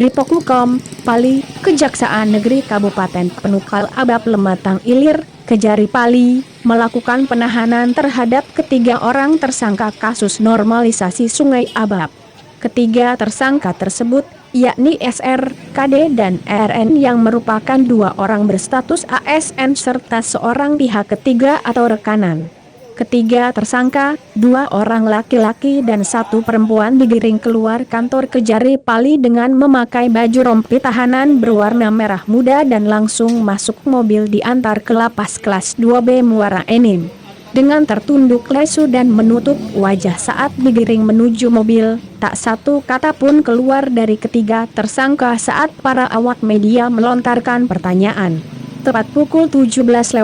Ripokukom, Pali, Kejaksaan Negeri Kabupaten Penukal Abab Lematang Ilir, Kejari Pali, melakukan penahanan terhadap ketiga orang tersangka kasus normalisasi Sungai Abab. Ketiga tersangka tersebut, yakni SR, KD dan RN yang merupakan dua orang berstatus ASN serta seorang pihak ketiga atau rekanan. Ketiga tersangka, dua orang laki-laki dan satu perempuan digiring keluar kantor Kejari Pali dengan memakai baju rompi tahanan berwarna merah muda dan langsung masuk mobil diantar ke lapas kelas 2B Muara Enim. Dengan tertunduk lesu dan menutup wajah saat digiring menuju mobil, tak satu kata pun keluar dari ketiga tersangka saat para awak media melontarkan pertanyaan. Tepat pukul 17.35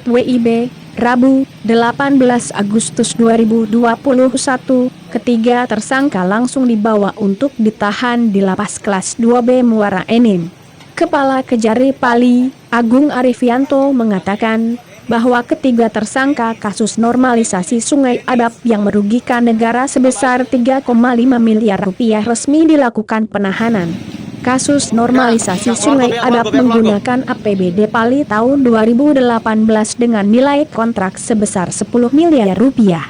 WIB, Rabu, 18 Agustus 2021, ketiga tersangka langsung dibawa untuk ditahan di lapas kelas 2B Muara Enim. Kepala Kejari Pali, Agung Arifianto mengatakan bahwa ketiga tersangka kasus normalisasi Sungai Abab yang merugikan negara sebesar 3,5 miliar rupiah resmi dilakukan penahanan. Kasus normalisasi Sungai Abab menggunakan APBD Pali tahun 2018 dengan nilai kontrak sebesar 10 miliar rupiah.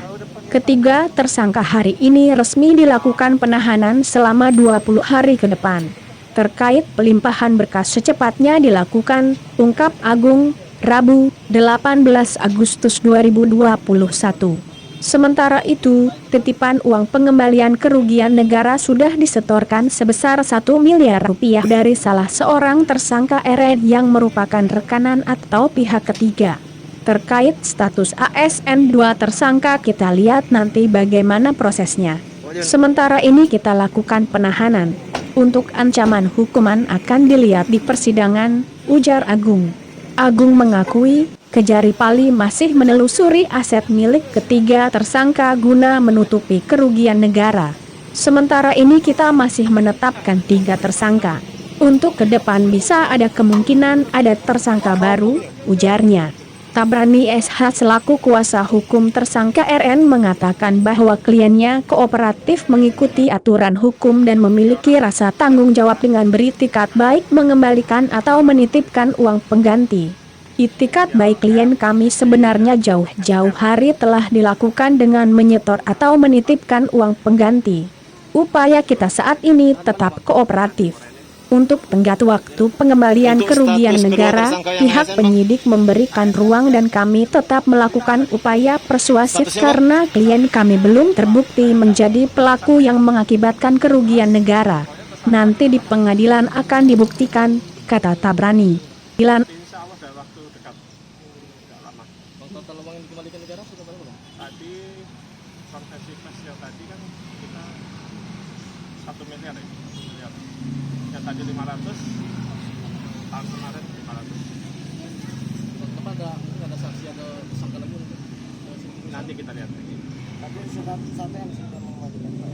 Ketiga tersangka hari ini resmi dilakukan penahanan selama 20 hari ke depan. Terkait pelimpahan berkas secepatnya dilakukan, ungkap Agung, Rabu, 18 Agustus 2021. Sementara itu, titipan uang pengembalian kerugian negara sudah disetorkan sebesar 1 miliar rupiah dari salah seorang tersangka RN yang merupakan rekanan atau pihak ketiga. Terkait status ASN 2 tersangka kita lihat nanti bagaimana prosesnya. Sementara ini kita lakukan penahanan. Untuk ancaman hukuman akan dilihat di persidangan, ujar Agung. Agung mengakui, Kejari Pali masih menelusuri aset milik ketiga tersangka guna menutupi kerugian negara. Sementara ini kita masih menetapkan 3 tersangka. Untuk ke depan bisa ada kemungkinan ada tersangka baru, ujarnya. Tabrani SH selaku kuasa hukum tersangka RN mengatakan bahwa kliennya kooperatif mengikuti aturan hukum dan memiliki rasa tanggung jawab dengan beritikat baik mengembalikan atau menitipkan uang pengganti. Itikat baik klien kami sebenarnya jauh-jauh hari telah dilakukan dengan menyetor atau menitipkan uang pengganti. Upaya kita saat ini tetap kooperatif. Untuk tenggat waktu pengembalian kerugian negara, pihak penyidik memberikan ruang dan kami tetap melakukan upaya persuasif karena klien kami belum terbukti menjadi pelaku yang mengakibatkan kerugian negara. Nanti di pengadilan akan dibuktikan, kata Tabrani. Total uang yang dikembalikan negara sudah berapa, Bang? Tadi konversi pers yang tadi kan kita 1 miliar ya, 1 miliar. Yang tadi 500, tahun kemarin 500. Apa ada saksi atau tersangka lagi? Nanti kita lihat lagi. Tapi satu yang sudah mengembalikan, Pak.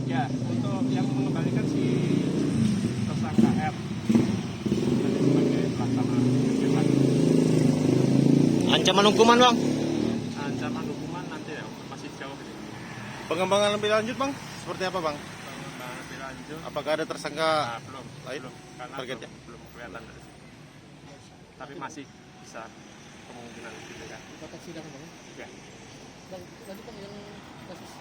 Ya, untuk yang mengembalikan si tersangka R tadi sebagai pelaksana kegiatan. Ancaman hukuman, Bang? Ancaman hukuman nanti ya, masih jauh ini. Pengembangan lebih lanjut, Bang? Seperti apa, Bang? Pengembangan lebih lanjut. Apakah ada tersangka Belum, lain? karena Targetnya? belum kelihatan dari sini. Tapi masih bisa kemungkinan gitu kan. Kotak sidang, Bang. Ya. Dan tadi Bang yang kasus